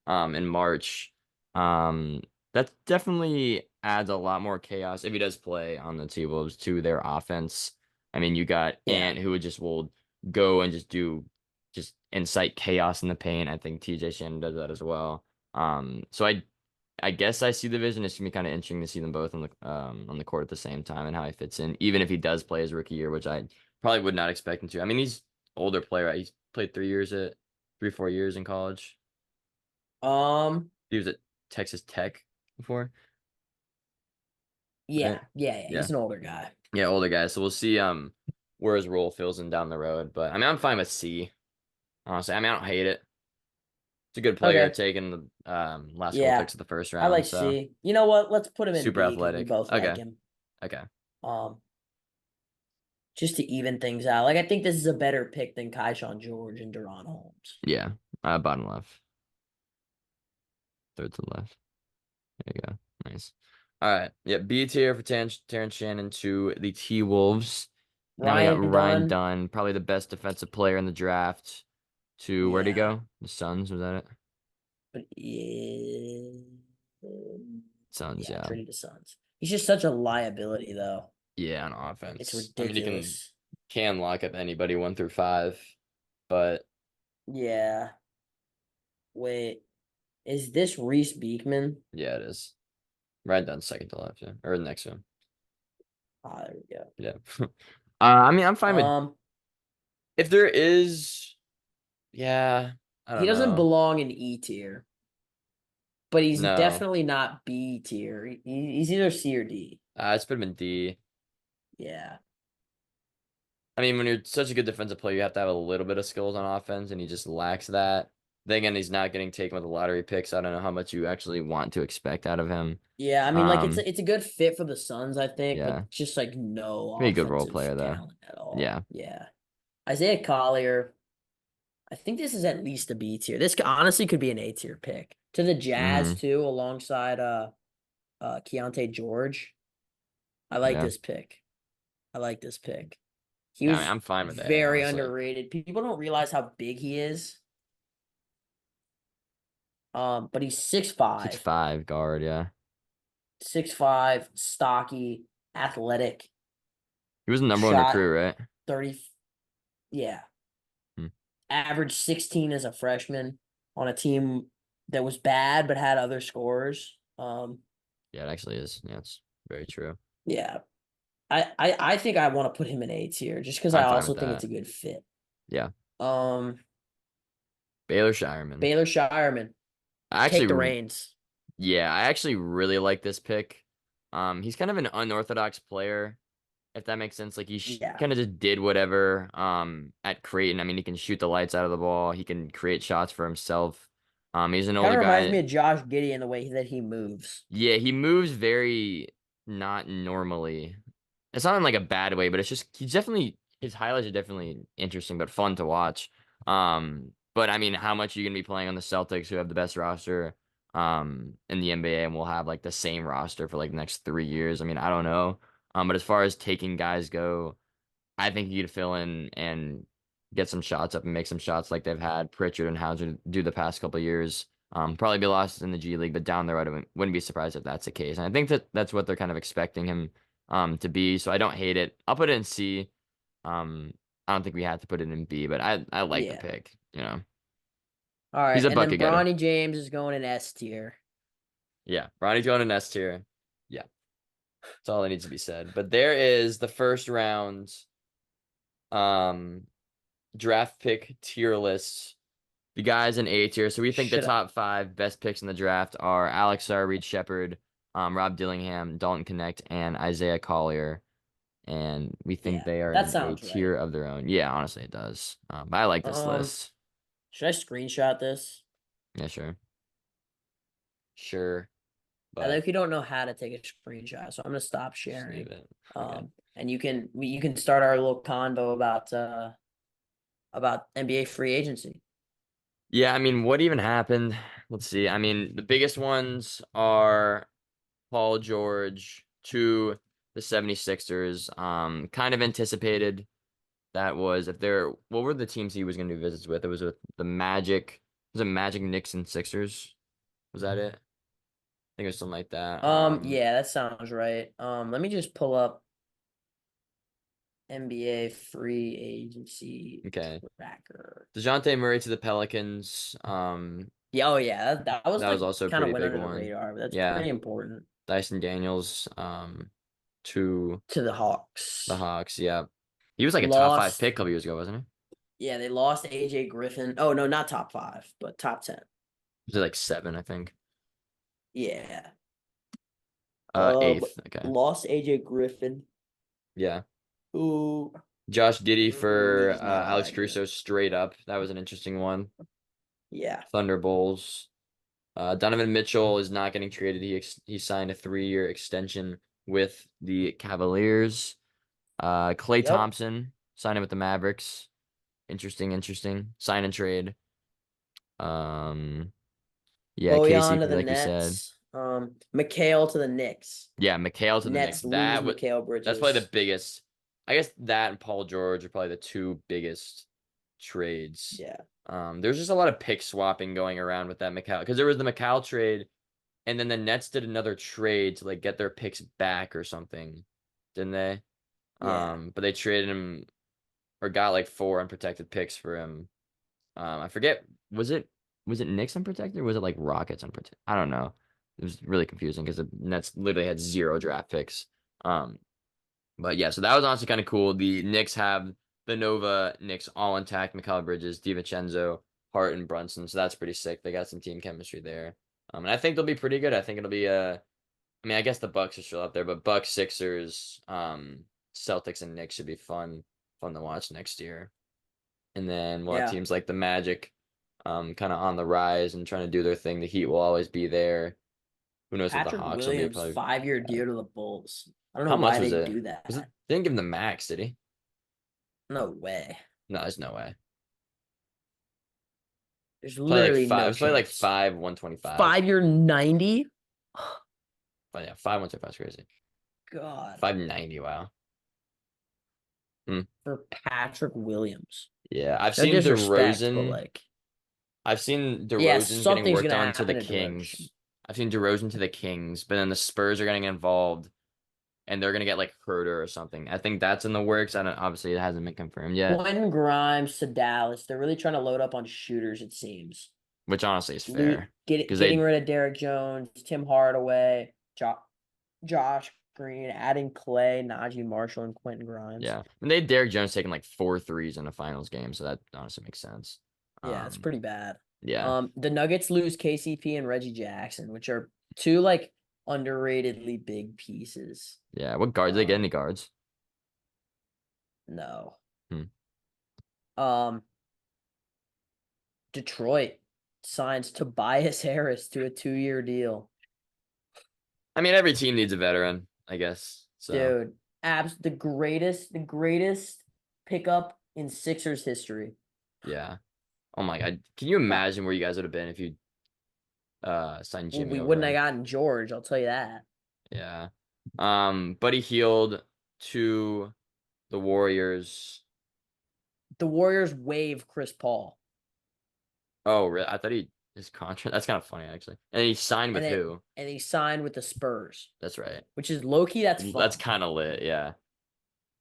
in March. Um, that definitely adds a lot more chaos if he does play on the T-Wolves to their offense. I mean, you got Yeah. Ant who would just will go and just incite chaos in the paint. I think TJ Shannon does that as well. So I guess I see the vision. It's gonna be kind of interesting to see them both on the court at the same time and how he fits in, even if he does play his rookie year, which I probably would not expect him to. I mean, he's older player, right? He's played 4 years in college. Um. He was at Texas Tech before, Yeah. right? Yeah. Yeah. He's an older guy. Yeah, older guy. So we'll see where his role fills in down the road. But I mean, I'm fine with C. Honestly, I mean, I don't hate it. It's a good player Okay. taking the last couple Yeah. picks of the first I round, like so C. You know what? Let's put him in super B because we athletic. both like Okay. him. Okay. Um, just to even things out. Like I think this is a better pick than Kaishawn George and Deron Holmes. Yeah. Bottom left. Third to the left. There you go. Nice. All right. Yeah. B tier for Terrence Shannon to the T Wolves. Now we got Ryan Ryan Dunn. Dunn, probably the best defensive player in the draft. To where'd he Yeah. go? The Suns, was that it? But yeah, Suns, yeah, yeah. traded to Suns. He's just such a liability though. Yeah, on It's offense. I mean, you ridiculous. can lock up anybody 1 through 5, but Yeah. Wait, is this Reese Beekman? yeah, it is. Ryan Dunn's second to left, yeah, or next to him. Ah, there we go. Yeah. I mean, I'm fine with Um, if there is. Yeah, I he don't doesn't know. belong in E tier, but he's No, definitely not B tier. He's either C or D. it's put him in D. Yeah. I mean, when you're such a good defensive player, you have to have a little bit of skills on offense, and he just lacks that. Then again, he's not getting taken with the lottery picks. I don't know how much you actually want to expect out of him. Yeah, I mean, like Um, it's a good fit for the Suns, I think, yeah, but just like no maybe a good role offensive player though. talent at all. Yeah. Yeah, Isaiah Collier, I think this is at least a B tier. This honestly could be an A tier pick to the Jazz Mm-hmm. too, alongside Keontae George. I like Yeah. this pick. I like this pick. He Yeah. I mean, was I'm fine with A, very honestly. underrated. People don't realize how big he is. But he's 6'5", 6'5" guard. Yeah. 6'5", stocky, athletic, He was the number one shot recruit, right? 30. Yeah. Hmm. averaged 16 as a freshman on a team that was bad but had other scorers. Yeah, it actually is. Yeah, it's very true. Yeah, I think I want to put him in A tier just because I I'm fine also with think it's that. a good fit. Yeah. Um, Baylor Shireman. Baylor Shireman, I take the actually, reins. yeah, I actually really like this pick. He's kind of an unorthodox player, if that makes sense. Like Yeah, kind of just did whatever at Creighton. I mean, he can shoot the lights out of the ball. He can create shots for himself. He's an kind older of reminds me guy. of Josh Giddey in the way that he moves. Yeah, he moves very not normally. It's not in like a bad way, but it's just he's definitely his highlights are definitely interesting but fun to watch. But I mean, how much are you gonna be playing on the Celtics, who have the best roster in the NBA, and will have like the same roster for like the next 3 years? I mean, I don't know. But as far as taking guys go, I think you could fill in and get some shots up and make some shots like they've had Pritchard and Hauser do the past couple of years. Probably be lost in the G League, but down the road, I wouldn't be surprised if that's the case. And I think that that's what they're kind of expecting him to be. So I don't hate it. I'll put it in C. I don't think we had to put it in B, but I like the Yeah. pick. You know, All he's right, a and then bucket getter. Bronny James is going in S tier. Yeah, Ronnie's going in S tier. Yeah, that's all that needs to be said. But there is the first round um draft pick tier list. The guys in A tier. So we think the Should I? top five best picks in the draft are Alex Sarr, Reed Shepard, Rob Dillingham, Dalton Connect, and Isaiah Collier. And we think Yeah, they are that in a sounds tier right. of their own. Yeah, honestly, it does. But I like this Um, list. should I screenshot this? Yeah, sure. Sure. I But think you don't know how to take a screenshot, so I'm gonna stop just leave sharing. it. Okay. And you can start our little convo about NBA free agency. Yeah, I mean, what even happened? Let's see. I mean, the biggest ones are Paul George to the 76ers. Kind of anticipated. That was if there. What were the teams he was going to do visits with? It was with the Magic. Was it Magic, Knicks, and Sixers? Was that it? I think it was something like that. Yeah, that sounds right. Let me just pull up NBA free agency Okay. tracker. DeJounte Murray to the Pelicans. Yeah, oh yeah, that was That was like also a kind of pretty went big under the one. radar, but that's Yeah. pretty important Dyson Daniels. To to the the Hawks. Hawks. Yeah. He was like a top five Lost, pick a couple years ago, wasn't he? yeah, they lost AJ Griffin. Oh no, not top five, but top 10. Was it like seven? I think. Yeah. Eighth. Okay. Lost AJ Griffin, Yeah. who Josh Giddey for he's not all Alex that good. Caruso straight up. That was an interesting one. Yeah. Thunderbolts. Donovan Mitchell is not getting traded. He signed a 3-year extension with the Cavaliers. Klay Yep. Thompson signing with the Mavericks. Interesting. Sign and trade. Um, yeah, Bojan to KCP, the like you said. Nets. McHale to the Knicks. Yeah, McHale to the Knicks. Nets lose McHale That's probably the Bridges. biggest. I guess that and Paul George are probably the two biggest trades. Yeah. There's just a lot of pick swapping going around with that McHale because there was the McHale trade, and then the Nets did another trade to like get their picks back or something, didn't they? Yeah. But they traded him or got like 4 unprotected picks for him. I forget, was it Knicks unprotected or was it like Rockets unprotected? I don't know. It was really confusing because the Nets literally had 0 draft picks. Um, but yeah, so that was honestly kind of cool. The Knicks have the Nova Knicks all intact, Mikal Bridges, DiVincenzo, Hart, and Brunson. So that's pretty sick. They got some team chemistry there. And I think they'll be pretty good. I think it'll be I mean, I guess the Bucks are still up there, but Bucks, Sixers, Celtics, and Knicks should be fun to watch next year. And then we'll have Yeah. teams like the Magic, kind of on the rise and trying to do their thing. The Heat will always be there. Who knows what the Patrick Hawks will be? Williams, Probably. 5-year deal to the Bulls. I don't know How much why was they it? do Was it? that. They didn't give him the max, did he? No way. No, there's no way. There's Probably like literally five. It no was probably like chance. 5 125. 5-year 90? But yeah, 5 125 is crazy. God. 590. Wow. Hmm. For Patrick Williams. Yeah, I've No seen disrespect, but DeRozan. like, I've seen yeah, DeRozan getting something's worked gonna on to the happen in DeRozan. Kings. I've seen DeRozan to the Kings, but then the Spurs are getting involved. and they're gonna get like Herder or something. I think that's in the works. I don't obviously it hasn't been confirmed yet, Quentin Grimes to Dallas. They're really trying to load up on shooters, it seems. which honestly is fair because Getting they rid of Derek Jones, Tim Hardaway, Josh Green, adding Clay, Najee Marshall, and Quentin Grimes. and they had Derek Jones taking like 4 threes in a finals game, so that honestly makes sense. Yeah, it's pretty bad. Yeah, The Nuggets lose KCP and Reggie Jackson, which are two like underratedly big pieces. yeah. What guards? They get any Um, guards? no. Hmm. Um, Detroit signs Tobias Harris to a 2-year deal. I mean, every team needs a veteran, I guess. So Dude, the greatest pickup in Sixers history. yeah. Oh my God, can you Not, imagine where you guys would have been if you signed well, Jimmy we over wouldn't have him? gotten George, I'll tell you that. Yeah. Buddy Hield to the Warriors. The Warriors waive Chris Paul. Oh, really? I thought his contract. That's kind of funny actually. And he signed And with then who? and he signed with the Spurs, That's right. which is low key, that's That's fun. kind of lit. Yeah.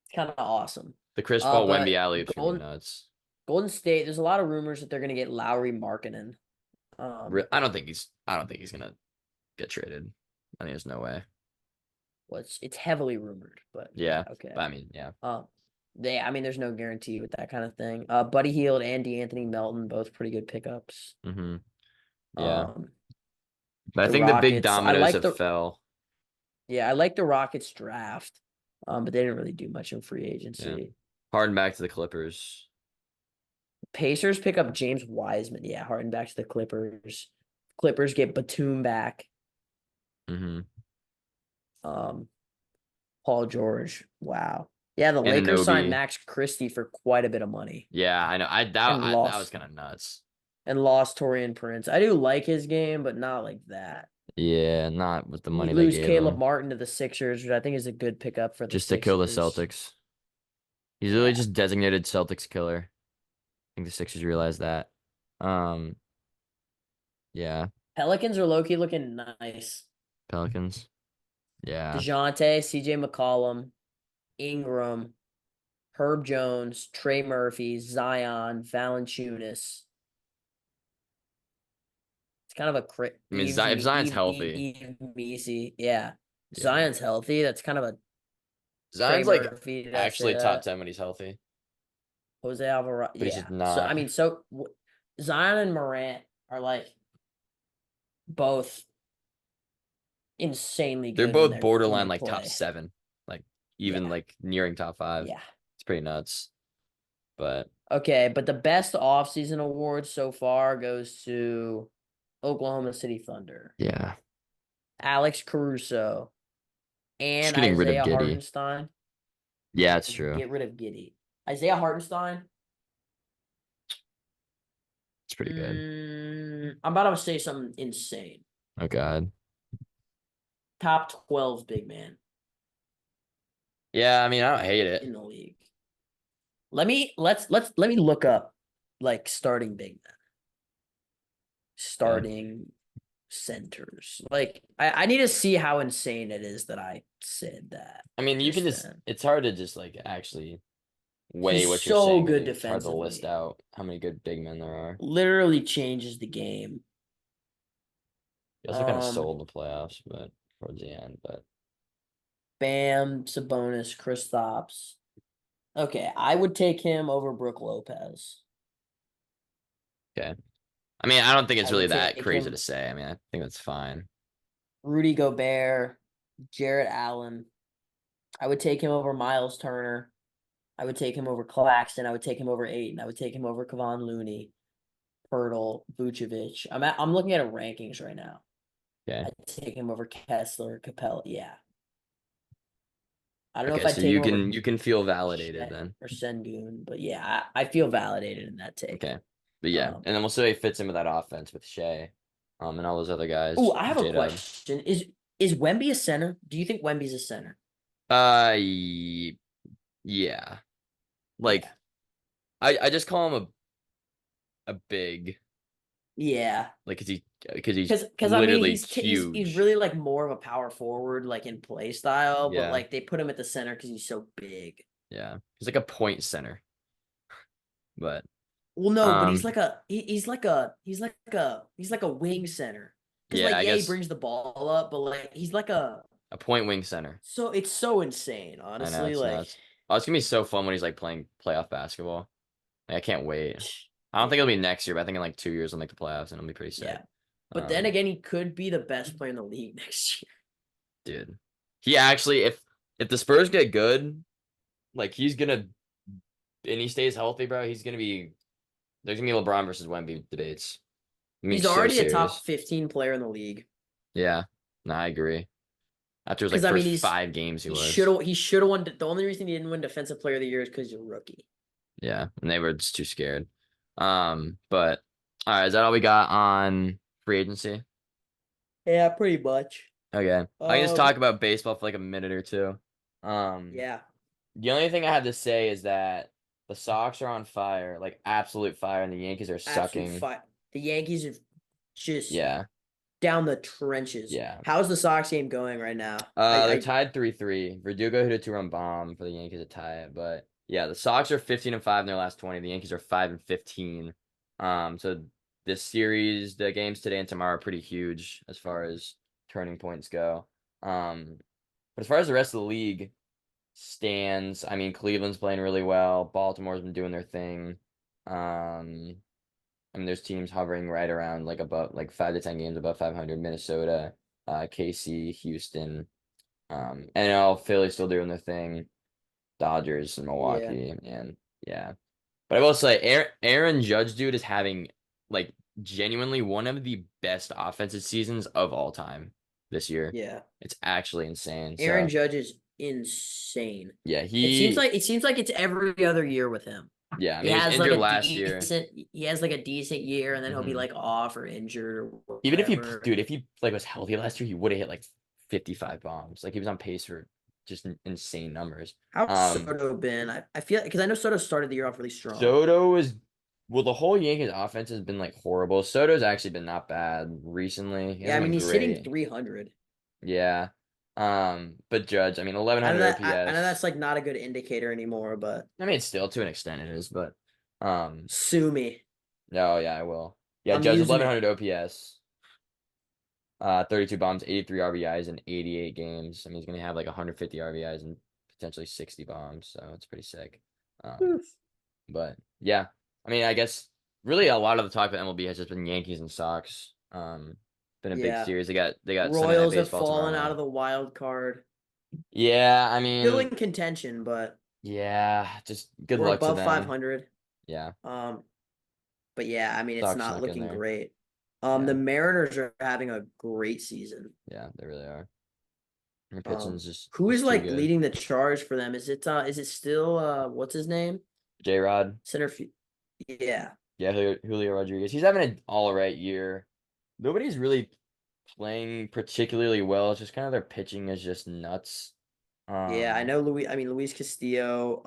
It's kind of awesome. The Chris Paul Wemby But alley-oop's gonna be nuts. Golden State, there's a lot of rumors that they're gonna get Lowry Markkinen. I don't think he's. I don't think he's gonna get traded. I think there's no way. Well, it's heavily rumored, but Yeah. okay. But I mean, yeah. I mean, there's no guarantee with that kind of thing. Buddy Hield and DeAnthony Melton, both pretty good pickups. Mm-hmm. Yeah. Um, But I the think the big Rockets, dominoes have fell. I like the Rockets draft. But they didn't really do much in free Yeah. agency. Harden back to the Clippers. Pacers pick up James Wiseman. Yeah, Harden back to the Clippers. Clippers get Batum back. Mm-hmm. Paul George. Wow. Yeah, the Lakers signed Anunoby. Max Christie for quite a bit of money Yeah, I know. and That was lost kind of nuts. Torian Prince. I do like his game, but not like that. Yeah, not with the We money they lose gave Caleb him. Martin to the Sixers, which I think is a good pickup for the Just to kill the Sixers. Celtics. He's really Yeah. just designated Celtics killer. I think the Sixers realize that. Um, yeah, Pelicans are low-key looking nice. Pelicans. Yeah. DeJounte, CJ McCollum, Ingram, Herb Jones, Trey Murphy, Zion, Valanciunas. It's kind of a I mean, if Zion's healthy, Eve Messi. Yeah. yeah. Zion's healthy. That's kind of a Trey Zion's like Murphy. Did I say actually top that? 10 when he's healthy, Jose Alvarado. but he's just Yeah. So I not. mean, Zion and Morant are like both insanely They're good both when borderline they like top play. 7, like even Yeah. like nearing top 5. Yeah. It's pretty nuts. But Okay, but the best offseason award so far goes to Oklahoma City Thunder. yeah, Alex Caruso just and getting rid of Isaiah Giddy. Hartenstein. Yeah, it's true. Get rid of Giddy. Isaiah Hartenstein. It's pretty good. I'm about to say something insane. Oh God. Top 12 big man Yeah, I mean, I don't hate it. in the league. Let me look up like starting big men. Okay. Starting centers. Like I need to see how insane it is that I said that I mean, you can just just, then. it's hard to just like actually weigh He's what you're so saying because good it's hard to list defensively. out how many good big men there are. Literally changes the game. He also kind of Um sold the playoffs, but towards the end. But Bam, Sabonis, Kristaps. Okay, I would take him over Brooke Lopez. okay. I mean, I don't think I it's really would that take crazy to him say. I mean, I think that's fine. Rudy Gobert, Jarrett Allen. I would take him over Miles Turner. I would take him over Claxton. I would take him over Ayton. I would take him over Kevon Looney, Pirtle, Vucevic. I'm looking at rankings right now. Okay. I'd take him over Kessler, Capella. Yeah. I don't know if Okay, I'd so take him over you can feel validated Chet then. or Sengun, but yeah, I feel validated in that take. Okay. But yeah, Um, and then we'll see how he fits in with that offense with Shea, and all those other guys. I have a J-Dub. question. Is Wemby a center? Do you think Wemby's a center? Yeah. Like Yeah. I just call him a big. Yeah. Like, because he's Because I mean literally he's huge. really like more of a power forward like in play style, but Yeah, like they put him at the center because he's so big. yeah. He's like a point center, but Well, no, but um, he's like a wing center. Because yeah, like I yeah, he guess brings the ball up, but like he's like a a point wing center. so it's so insane, I know honestly. it's Like nuts. Oh, it's gonna be so fun when he's like playing playoff basketball. Like, I can't wait. I don't think it'll yeah, be next year, but I think in like 2 years he'll make the playoffs and it'll be pretty sick. yeah. But then Um, again, he could be the best player in the league next year. dude, he actually, if the Spurs get good, like he's gonna, and he stays healthy, bro, he's gonna be. There's gonna be LeBron versus Wemby debates. I mean, He's so already a top serious. 15 player in the league. Yeah, no, I agree. After his like Because I mean, first 5 games, he he was. should have won. The only reason he didn't win Defensive Player of the Year is because he's a rookie. Yeah, and they were just too scared. But all right, is that all we got on free agency? Yeah, pretty much. Okay, I can just Um, talk about baseball for like a minute or two. Um, yeah, the only thing I have to say is that the Sox are on fire, like absolute fire, and the Yankees are absolute sucking. fight. The Yankees are just Yeah, down the trenches. yeah. How's the Sox game going right now? They're tied 3-3. Verdugo hit a 2-run bomb for the Yankees to tie it, but yeah, the Sox are 15-5 in their last 20. The Yankees are 5-15. So this series, the games today and tomorrow are pretty huge as far as turning points go. But as far as the rest of the league stands, I mean, Cleveland's playing really well. Baltimore's been doing their thing. Um, I mean, there's teams hovering right around like above, like 5 to 10 games above 500. Minnesota, KC, Houston. NL, Philly's still doing their thing. Dodgers and yeah, Milwaukee, and yeah. But I will say, Aaron Judge, dude, is having like genuinely one of the best offensive seasons of all time this year. yeah. It's actually insane. Aaron So Judge is insane. yeah, It seems like it's every other year with him. yeah. I He mean, he was has like injured a last year. decent he has like a decent year and then he'll be hmm like off or injured or Even if he, whatever. dude, if he like was healthy last year, he would have hit like 55 bombs. Like he was on pace for just insane numbers. How's Um, Soto been? I feel because I know Soto started the year off really strong. Soto is well, the whole Yankees offense has been like horrible. Soto's actually been not bad recently. He Yeah, I hasn't mean been he's hitting great. 300. Yeah. But Judge, I mean, 1100 I know that's OPS. like not a good indicator anymore, but I mean, still to an extent it is, but um, sue me. no, yeah, I will. Yeah, I'm Judge using 1100 it. OPS, 32 bombs, 83 RBIs in 88 games. I mean, he's gonna have like 150 RBIs and potentially 60 bombs, so it's pretty sick. Um, but yeah, I mean, I guess really a lot of the talk about MLB has just been Yankees and Sox. Been a big Yeah. series. They got Sunday Night Royals have Baseball fallen out tomorrow. of the wild card. Yeah, I Still in mean, contention, but yeah, just good we're luck to above them. 500. Yeah, Um, but yeah, I mean it's Sox not snuck in looking there. great. The Yeah, Mariners are having a great season. yeah, they really are. Their Um, pitching's just who is just too like good. leading the charge for them? Is it still what's his name? J-Rod, Center field. Yeah. yeah, Julio Rodriguez. He's having an all right year. Nobody's really playing particularly well. It's just kind of their pitching is just nuts. Yeah, I Um, know Luis Castillo,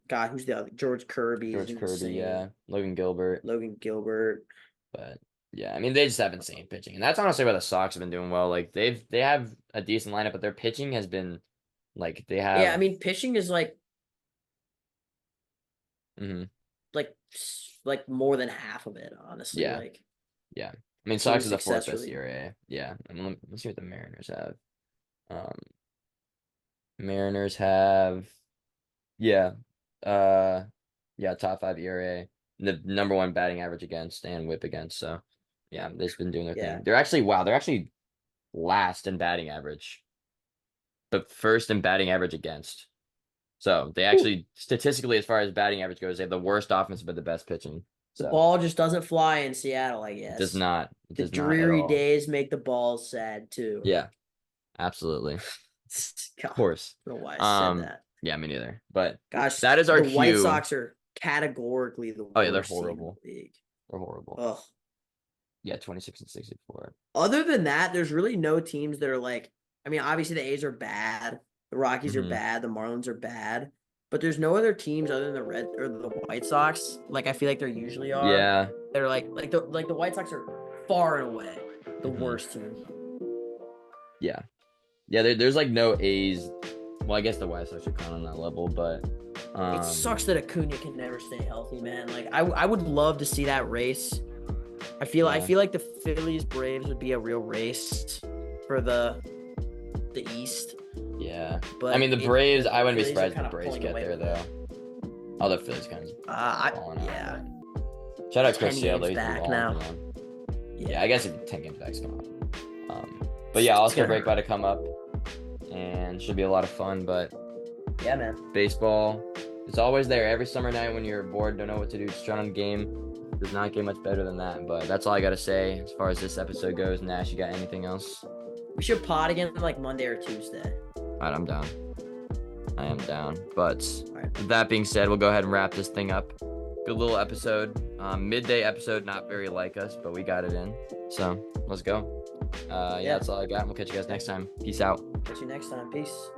God, who's the other? George Kirby is George Kirby, insane. yeah, Logan Gilbert. Logan Gilbert. But yeah, I mean they just have insane pitching, and that's honestly why the Sox have been doing well. Like they have a decent lineup, but their pitching has been like they Yeah, I have. mean pitching is hmm like like more than half of it, honestly. yeah, Like yeah. I mean team Sox is the fourth success best really. ERA. Yeah, I mean let's see what the Mariners have. Um, Mariners have yeah, uh, yeah, top five ERA, the number one batting average against and WHIP against. So yeah, they've been doing their thing. Yeah. They're actually last in batting average, but first in batting average against. So they Whew. actually, statistically, as far as batting average goes, they have the worst offense but the best pitching. The So ball just doesn't fly in Seattle, I it does guess. not, it The does not at dreary all. days make the balls sad too. Yeah, absolutely. Of God, I course. don't know why I said that. Yeah, me neither. But Gosh, that is our the White cue. Sox are categorically the Oh yeah, they're worst team in horrible. the league. They're horrible. Ugh. Yeah, 26 and 64. Other than that, there's really no teams that are like, I mean, obviously the A's are bad, the Rockies are hmm bad, the Marlins are bad, but there's no other teams other than the Red or the White Sox. Like I feel like there usually are. Yeah. they're like the White Sox are far and away the worst team. Yeah. There's like no A's. Well, I guess the White Sox should count on that level, but It sucks that Acuna can never stay healthy, man. Like I would love to see that race. I feel like the Phillies Braves would be a real race for the East. Yeah, but I mean the Braves. I wouldn't be Phillies are surprised if the kinda Braves pulling get away there from though. Other Phillies kind of falling out. Yeah. Shout out Chris 10 Sale, games he's back balling now. for them. Yeah, I guess 10 games back's come up. But yeah, All-Star break about to come up, and should be a lot of fun. But yeah, man, baseball, it's always there every summer night when you're bored, don't know what to do, just turn on a game. Does not get much better than that. But that's all I gotta say as far as this episode goes. Nash, you got anything else? we should pod again like Monday or Tuesday. All right, I'm down. I am down. But right. With that being said, we'll go ahead and wrap this thing up. Good little episode. Midday episode, not very like us, but we got it in. So let's go. That's all I got. We'll catch you guys next time. Peace out. Catch you next time. Peace.